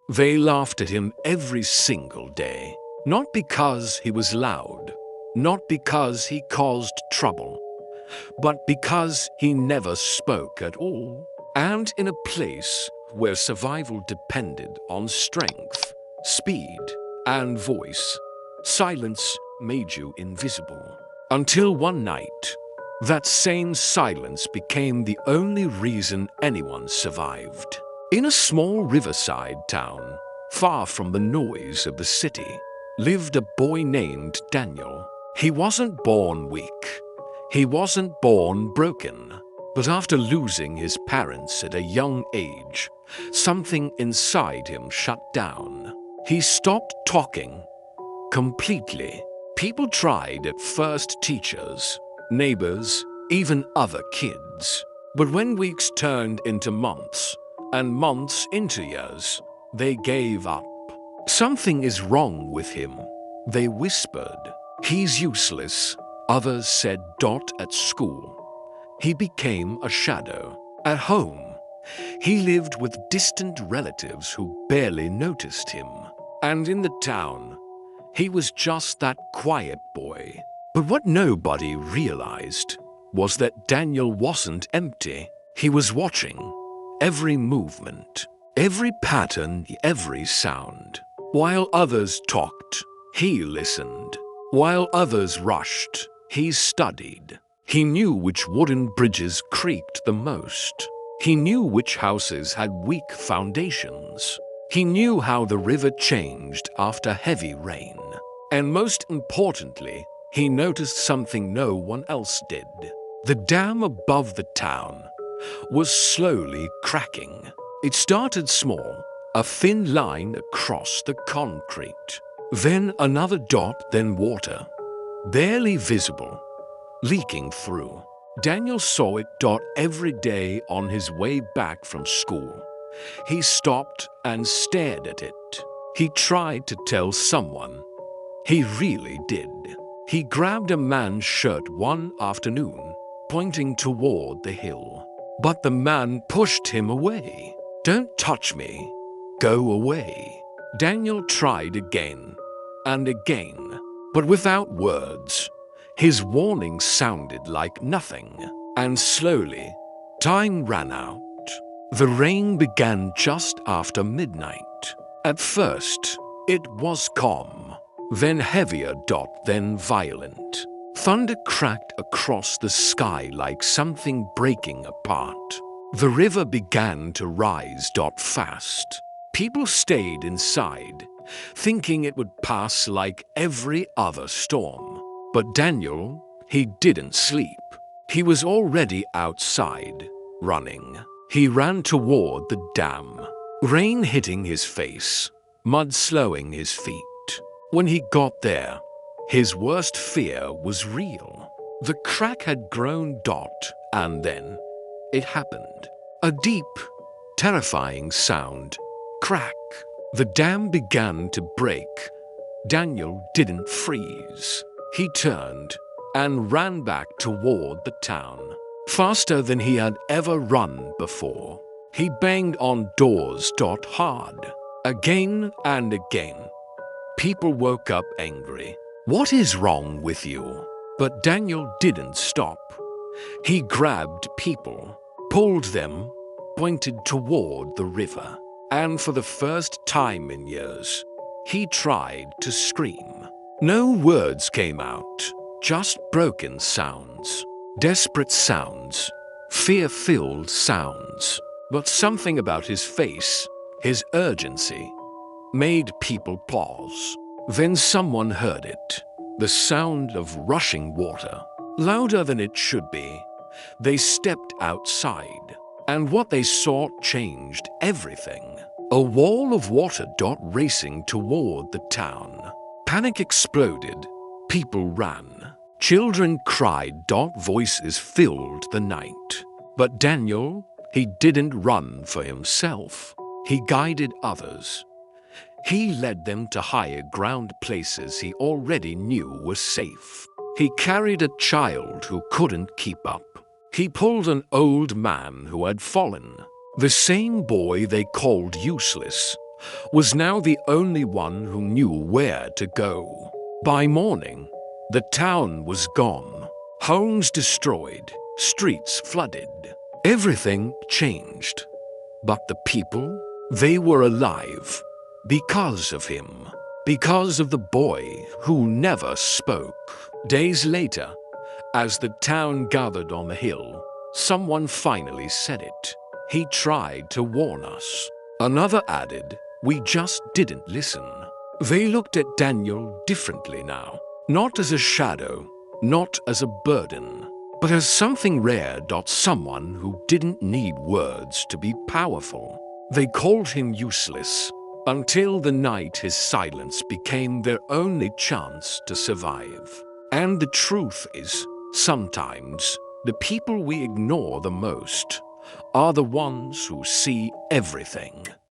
They laughed at him every single day, not because he was loud, not because he caused trouble, but because he never spoke at all. And in a place where survival depended on strength, speed, and voice, silence made you invisible. Until one night, that same silence became the only reason anyone survived. In a small riverside town, far from the noise of the city, lived a boy named Daniel. He wasn't born weak. He wasn't born broken. But after losing his parents at a young age, something inside him shut down. He stopped talking completely. People tried at first, teachers, neighbors, even other kids. But when weeks turned into months, and months into years, they gave up. Something is wrong with him, they whispered. He's useless, others said. At school, he became a shadow. At home, he lived with distant relatives who barely noticed him. And in the town, he was just that quiet boy. But what nobody realized was that Daniel wasn't empty. He was watching every movement, every pattern, every sound. While others talked, he listened. While others rushed, he studied. He knew which wooden bridges creaked the most. He knew which houses had weak foundations. He knew how the river changed after heavy rain. And most importantly, he noticed something no one else did. The dam above the town was slowly cracking. It started small, a thin line across the concrete. Then another dot, then water, barely visible, leaking through. Daniel saw it every day on his way back from school. He stopped and stared at it. He tried to tell someone. He really did. He grabbed a man's shirt one afternoon, pointing toward the hill. But the man pushed him away. "Don't touch me. Go away." Daniel tried again and again, but without words. His warning sounded like nothing. And slowly, time ran out. The rain began just after midnight. At first, it was calm, then heavier, then violent. Thunder cracked across the sky like something breaking apart. The river began to rise fast. People stayed inside, thinking it would pass like every other storm. But Daniel, he didn't sleep. He was already outside, running. He ran toward the dam, rain hitting his face, mud slowing his feet. When he got there, his worst fear was real. The crack had grown, and then it happened. A deep, terrifying sound. Crack. The dam began to break. Daniel didn't freeze. He turned and ran back toward the town, faster than he had ever run before. He banged on doors hard, again and again. People woke up angry. "What is wrong with you?" But Daniel didn't stop. He grabbed people, pulled them, pointed toward the river. And for the first time in years, he tried to scream. No words came out, just broken sounds, desperate sounds, fear-filled sounds. But something about his face, his urgency, made people pause. Then someone heard it, the sound of rushing water, louder than it should be. They stepped outside, and what they saw changed everything. A wall of water racing toward the town. Panic exploded. People ran. Children cried. Voices filled the night. But Daniel, he didn't run for himself. He guided others. He led them to higher ground, places he already knew were safe. He carried a child who couldn't keep up. He pulled an old man who had fallen. The same boy they called useless, was now the only one who knew where to go. By morning, the town was gone. Homes destroyed, streets flooded. Everything changed. But the people, they were alive. Because of him. Because of the boy who never spoke. Days later, as the town gathered on the hill, someone finally said it. He tried to warn us. Another added, we just didn't listen. They looked at Daniel differently now. Not as a shadow, not as a burden, but as something rare. Someone who didn't need words to be powerful. They called him useless, until the night his silence became their only chance to survive. And the truth is, sometimes the people we ignore the most are the ones who see everything.